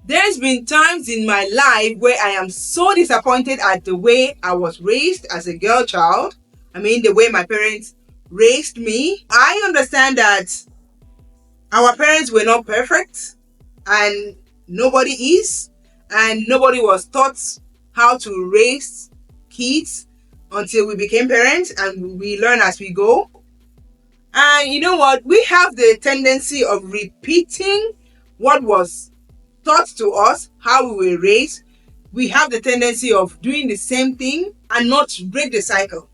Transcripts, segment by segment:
There's been times in my life where I am so disappointed at the way I was raised as a girl child. The way my parents raised me. I understand that our parents were not perfect, and nobody is, and nobody was taught how to raise kids until we became parents, and we learn as we go. And you know what? We have the tendency of repeating what was taught to us, how we were raised. We have the tendency of doing the same thing and not break the cycle.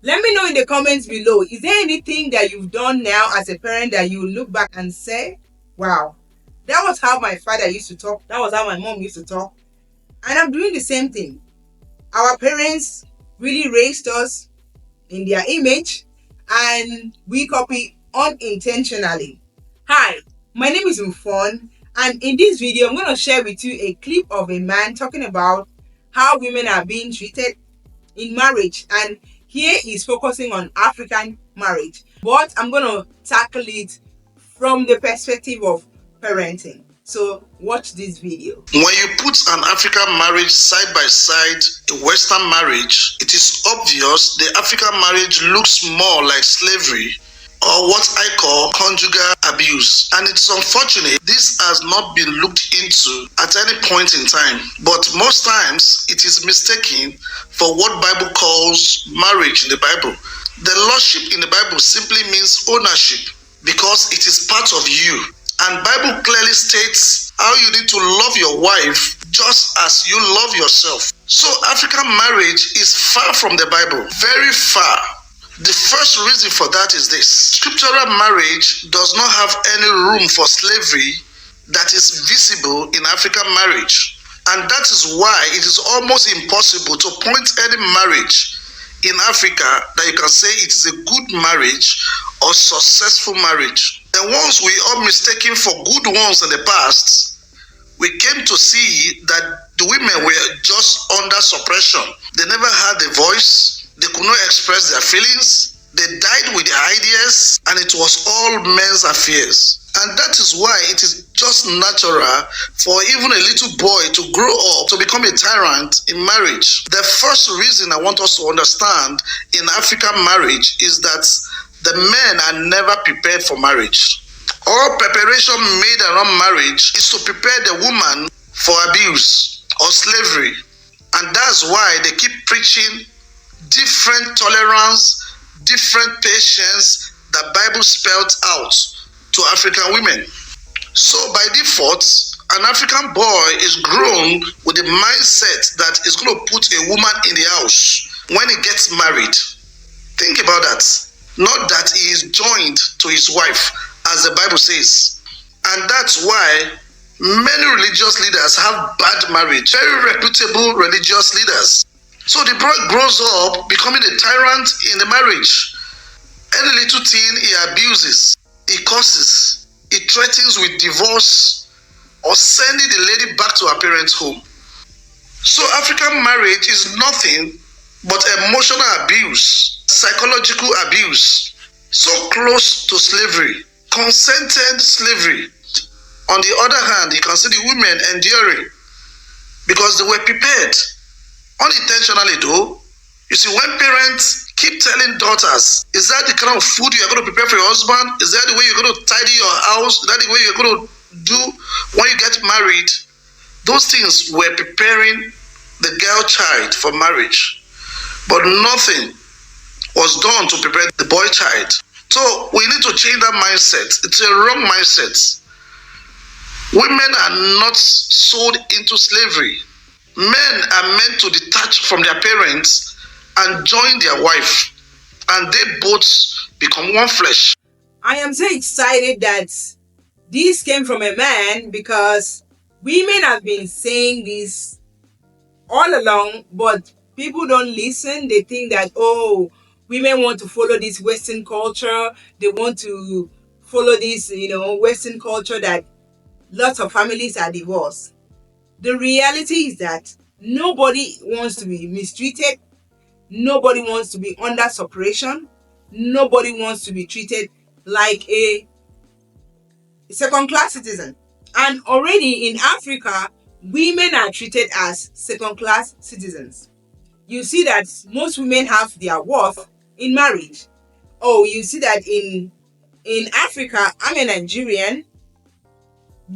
Let me know in the comments below, is there anything that you've done now as a parent that you look back and say, wow, that was how my father used to talk, that was how my mom used to talk, and I'm doing the same thing. Our parents really raised us in their image, and we copy unintentionally. Hi, my name is Mfon, and in this video I'm going to share with you a clip of a man talking about how women are being treated in marriage, and here he's focusing on African marriage, but I'm going to tackle it from the perspective of parenting. So watch this video. When you put an African marriage side by side a Western marriage, it is obvious the African marriage looks more like slavery, or what I call conjugal abuse. And it's unfortunate this has not been looked into at any point in time. But most times it is mistaken for what Bible calls marriage in the Bible. The lordship in the Bible simply means ownership, because it is part of you. And Bible clearly states how you need to love your wife just as you love yourself. So African marriage is far from the Bible, very far. The first reason for that is this: scriptural marriage does not have any room for slavery that is visible in African marriage. And that is why it is almost impossible to point any marriage in Africa that you can say it is a good marriage or successful marriage. The ones we are mistaken for good ones in the past, we came to see that the women were just under suppression. They never had a voice. They could not express their feelings. They died with their ideas, and it was all men's affairs. And that is why it is just natural for even a little boy to grow up to become a tyrant in marriage. The first reason I want us to understand in African marriage is that the men are never prepared for marriage. All preparation made around marriage is to prepare the woman for abuse or slavery. And that's why they keep preaching different tolerance, different patience that Bible spelled out to African women. So by default, an African boy is grown with the mindset that is going to put a woman in the house when he gets married. Think about that. Not that he is joined to his wife, as the Bible says. And that's why many religious leaders have bad marriage, very reputable religious leaders. So the boy grows up becoming a tyrant in the marriage. Any little thing he abuses, he curses, he threatens with divorce or sending the lady back to her parents' home. So African marriage is nothing but emotional abuse, psychological abuse, so close to slavery, consented slavery. On the other hand, you can see the women enduring because they were prepared. Unintentionally though, you see, when parents keep telling daughters, is that the kind of food you're going to prepare for your husband? Is that the way you're going to tidy your house? Is that the way you're going to do when you get married? Those things were preparing the girl child for marriage. But nothing was done to prepare the boy child. So we need to change that mindset. It's a wrong mindset. Women are not sold into slavery. Men are meant to detach from their parents and join their wife, and they both become one flesh. I am so excited that this came from a man, because women have been saying this all along, but people don't listen. They think that, oh, women want to follow this Western culture. They want to follow this, Western culture that lots of families are divorced. The reality is that nobody wants to be mistreated. Nobody wants to be under suppression. Nobody wants to be treated like a second-class citizen. And already in Africa, women are treated as second-class citizens. You see that most women have their worth in marriage. Oh, you see that in Africa, I'm a Nigerian.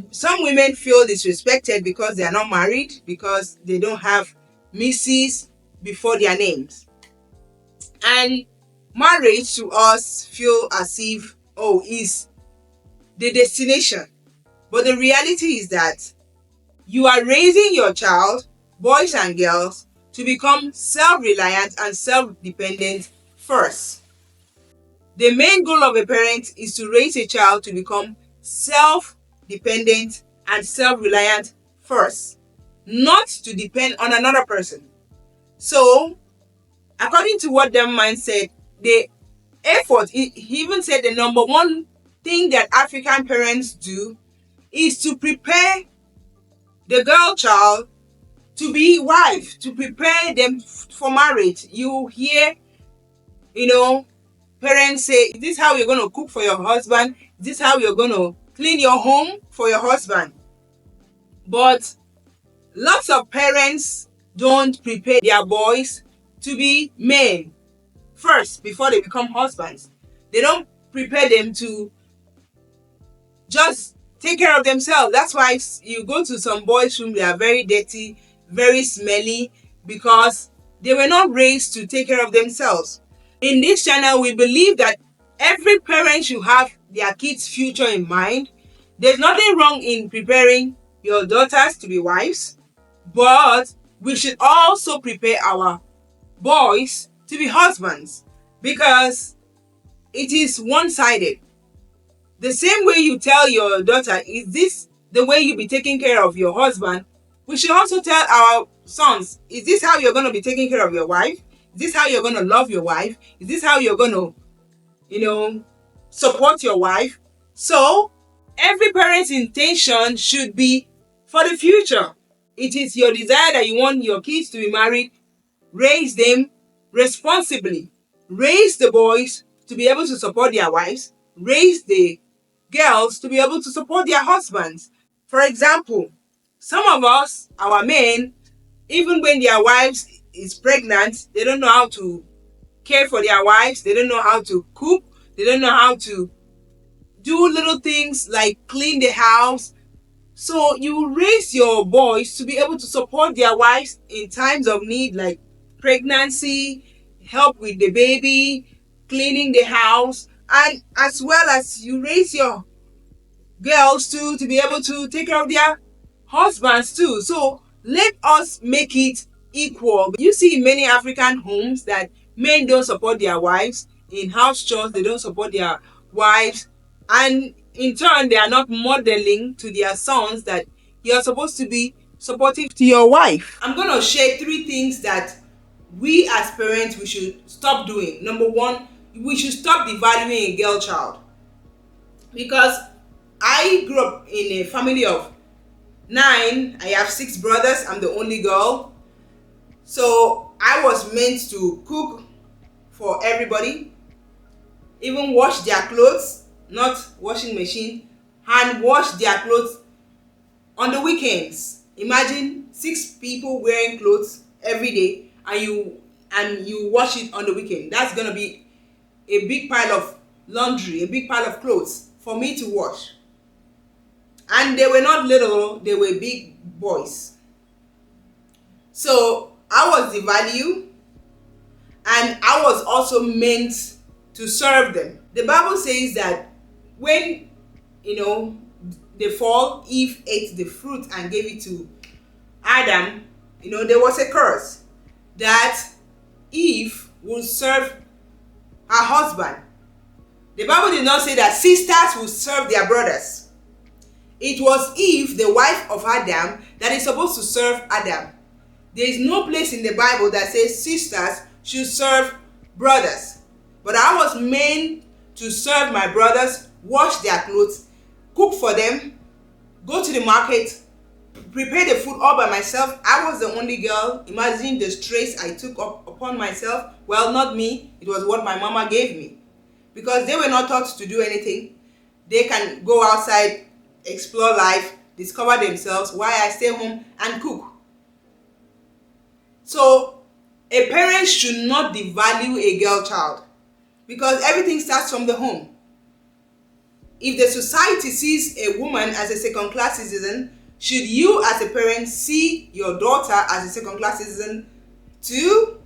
Some women feel disrespected because they are not married, because they don't have Mrs. before their names. And marriage to us feel as if, oh, is the destination. But the reality is that you are raising your child, boys and girls, to become self-reliant and self-dependent first. The main goal of a parent is to raise a child to become self-dependent and self-reliant first, not to depend on another person. So, according to what Demerman said, the effort, he even said the number one thing that African parents do is to prepare the girl child to be wife, to prepare them for marriage. You hear, parents say, is this how you're going to cook for your husband? Is this how you're going to clean your home for your husband? But lots of parents don't prepare their boys to be men first before they become husbands. They don't prepare them to just take care of themselves. That's why you go to some boys' room, they are very dirty, very smelly, because they were not raised to take care of themselves. In this channel, we believe that every parent should have their kids' future in mind. There's nothing wrong in preparing your daughters to be wives, but we should also prepare our boys to be husbands, because it is one-sided. The same way you tell your daughter, is this the way you be taking care of your husband? We should also tell our sons, is this how you're going to be taking care of your wife? Is this how you're going to love your wife? Is this how you're going to, support your wife? So, every parent's intention should be for the future. It is your desire that you want your kids to be married. Raise them responsibly. Raise the boys to be able to support their wives. Raise the girls to be able to support their husbands. For example, some of us, our men, even when their wives is pregnant, they don't know how to care for their wives. They don't know how to cook. They don't know how to do little things like clean the house. So you raise your boys to be able to support their wives in times of need, like pregnancy, help with the baby, cleaning the house, and as well as you raise your girls too to be able to take care of their husbands too. So let us make it equal. You see in many African homes that men don't support their wives. In house chores, they don't support their wives, and in turn they are not modeling to their sons that you're supposed to be supportive to your wife. I'm going to share 3 things that we as parents we should stop doing. Number 1, we should stop devaluing a girl child, because I grew up in a family of 9. I have 6 brothers. I'm the only girl. So I was meant to cook for everybody, even wash their clothes, not washing machine, hand wash their clothes on the weekends. Imagine 6 people wearing clothes every day, and you wash it on the weekend. That's gonna be a big pile of laundry, a big pile of clothes for me to wash. And they were not little, they were big boys. So I was the value, and I was also meant to serve them. The Bible says that when, the fall, Eve ate the fruit and gave it to Adam, there was a curse that Eve would serve her husband. The Bible did not say that sisters would serve their brothers. It was Eve, the wife of Adam, that is supposed to serve Adam. There is no place in the Bible that says sisters should serve brothers. But I was meant to serve my brothers, wash their clothes, cook for them, go to the market, prepare the food all by myself. I was the only girl. Imagine the stress I took up upon myself. Well, not me. It was what my mama gave me. Because they were not taught to do anything. They can go outside, explore life, discover themselves while I stay home and cook. So a parent should not devalue a girl child, because everything starts from the home. If the society sees a woman as a second-class citizen, should you as a parent see your daughter as a second-class citizen too?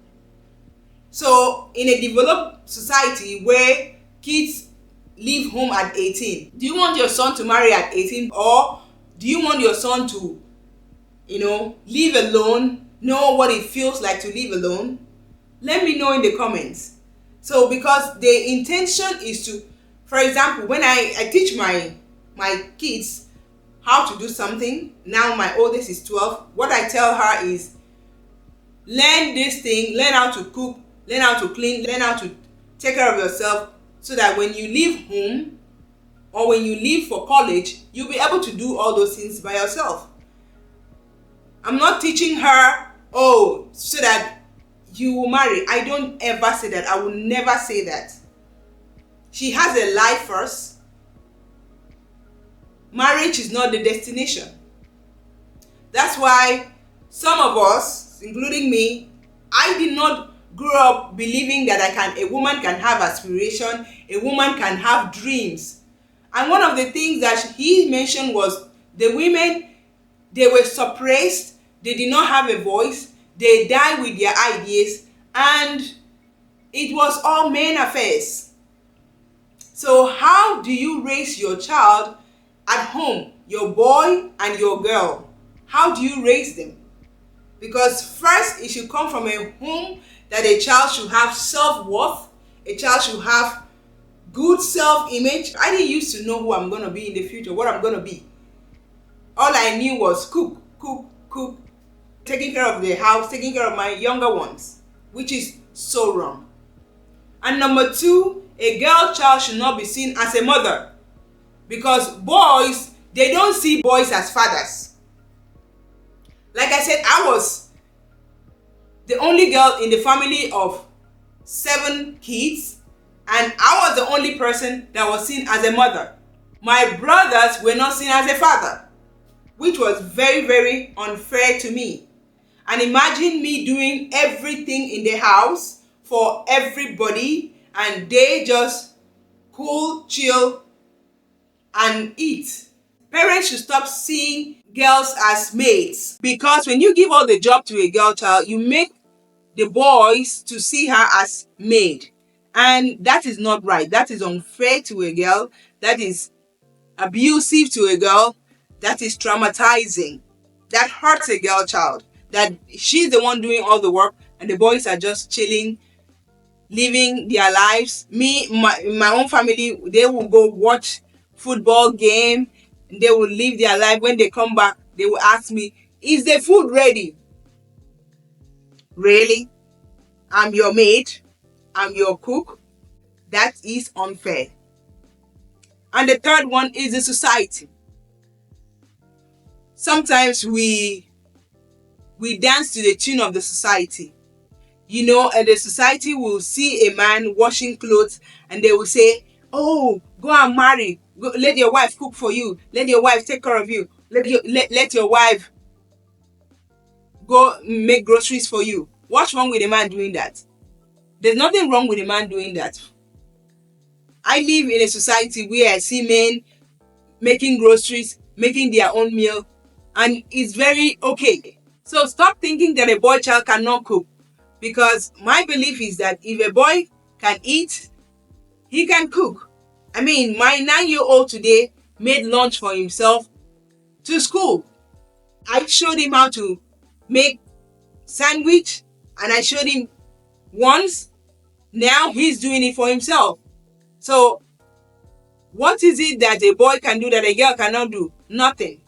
So in a developed society where kids leave home at 18, do you want your son to marry at 18, or do you want your son to, live alone, know what it feels like to live alone? Let me know in the comments. So because the intention is to, for example, when I teach my kids how to do something, now my oldest is 12, what I tell her is, learn this thing, learn how to cook, learn how to clean, learn how to take care of yourself, so that when you leave home or when you leave for college, you'll be able to do all those things by yourself. I'm not teaching her, so that you will marry. I don't ever say that. I will never say that. She has a life first. Marriage is not the destination. That's why some of us, including me, I did not grow up believing that a woman can have aspiration, a woman can have dreams. And one of the things that he mentioned was the women, they were suppressed, they did not have a voice, they died with their ideas, and it was all men affairs. So how do you raise your child at home, your boy and your girl? How do you raise them? Because first, it should come from a home that a child should have self-worth, a child should have good self-image. I didn't used to know who I'm going to be in the future, what I'm going to be. All I knew was cook, cook, cook, taking care of the house, taking care of my younger ones, which is so wrong. And number two, a girl child should not be seen as a mother, because boys, they don't see boys as fathers. Like I said, I was the only girl in the family of 7 kids, and I was the only person that was seen as a mother. My brothers were not seen as a father, which was very, very unfair to me. And imagine me doing everything in the house for everybody, and they just cool, chill, and eat. Parents should stop seeing girls as maids, because when you give all the job to a girl child, you make the boys to see her as maid, and that is not right. That is unfair to a girl. That is abusive to a girl. That is traumatizing. That hurts a girl child, that she's the one doing all the work and the boys are just chilling, living their lives. My own family, they will go watch football game, they will live their life. When they come back, they will ask me, is the food ready? Really? I'm your maid, I'm your cook? That is unfair. And the third one is the society. Sometimes we dance to the tune of the society. And the society will see a man washing clothes and they will say, oh, go and marry. Let your wife cook for you. Let your wife take care of you. Let your wife go make groceries for you. What's wrong with a man doing that? There's nothing wrong with a man doing that. I live in a society where I see men making groceries, making their own meal, and it's very okay. So stop thinking that a boy child cannot cook, because my belief is that if a boy can eat, he can cook. I mean, my 9-year-old today made lunch for himself to school. I showed him how to make sandwich, and I showed him once. Now he's doing it for himself. So what is it that a boy can do that a girl cannot do? Nothing.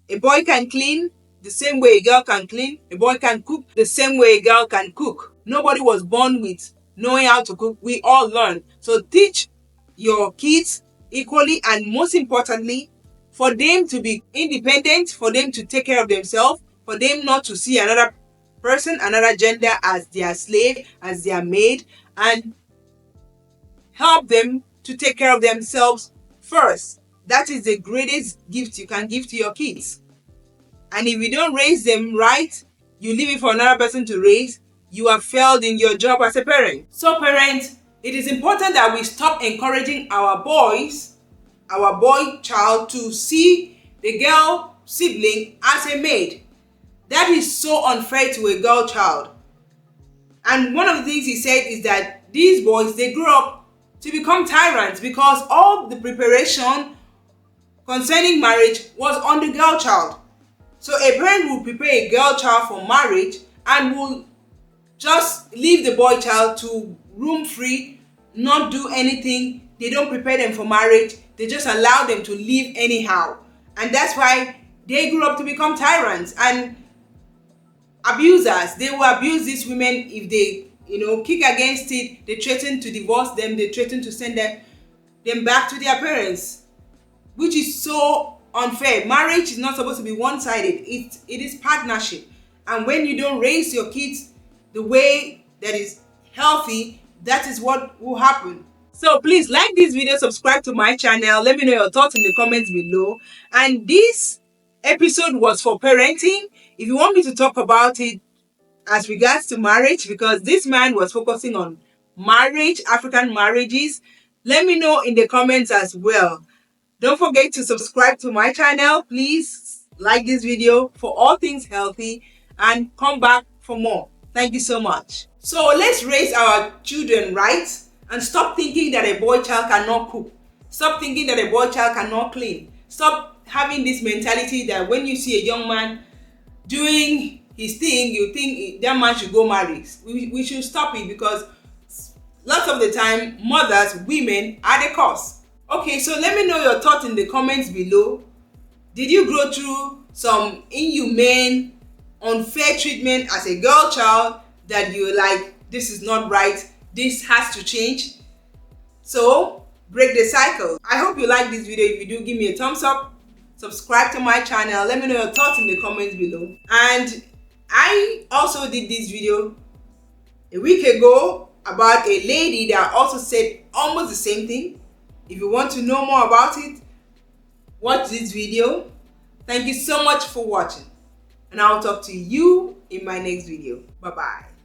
A boy can clean the same way a girl can clean. A boy can cook the same way a girl can cook. Nobody was born with knowing how to cook. We all learn. So teach your kids equally, and most importantly, for them to be independent, for them to take care of themselves, for them not to see another person, another gender as their slave, as their maid, and help them to take care of themselves first. That is the greatest gift you can give to your kids. And if you don't raise them right, you leave it for another person to raise, you have failed in your job as a parent. So parents, it is important that we stop encouraging our boy child to see the girl sibling as a maid. That is so unfair to a girl child. And one of the things he said is that these boys, they grew up to become tyrants because all the preparation concerning marriage was on the girl child. So a parent will prepare a girl child for marriage and will just leave the boy child to roam free, not do anything. They don't prepare them for marriage. They just allow them to live anyhow. And that's why they grew up to become tyrants and abusers. They will abuse these women if they, kick against it. They threaten to divorce them. They threaten to send them back to their parents, which is so unfair. Marriage is not supposed to be one-sided. It is partnership. And when you don't raise your kids the way that is healthy, that is what will happen. So please like this video, subscribe to my channel. Let me know your thoughts in the comments below. And this episode was for parenting. If you want me to talk about it as regards to marriage, because this man was focusing on marriage, African marriages, let me know in the comments as well. Don't forget to subscribe to my channel. Please like this video for all things healthy and come back for more. Thank you so much. So let's raise our children right and stop thinking that a boy child cannot cook. Stop thinking that a boy child cannot clean. Stop having this mentality that when you see a young man doing his thing, you think that man should go marry. We should stop it because lots of the time, mothers, women are the cause. Okay, so let me know your thoughts in the comments below. Did you go through some inhumane, unfair treatment as a girl child that you're like, this is not right, this has to change? So, break the cycle. I hope you like this video. If you do, give me a thumbs up. Subscribe to my channel. Let me know your thoughts in the comments below. And I also did this video a week ago about a lady that also said almost the same thing. If you want to know more about it, watch this video. Thank you so much for watching. And I'll talk to you in my next video. Bye-bye.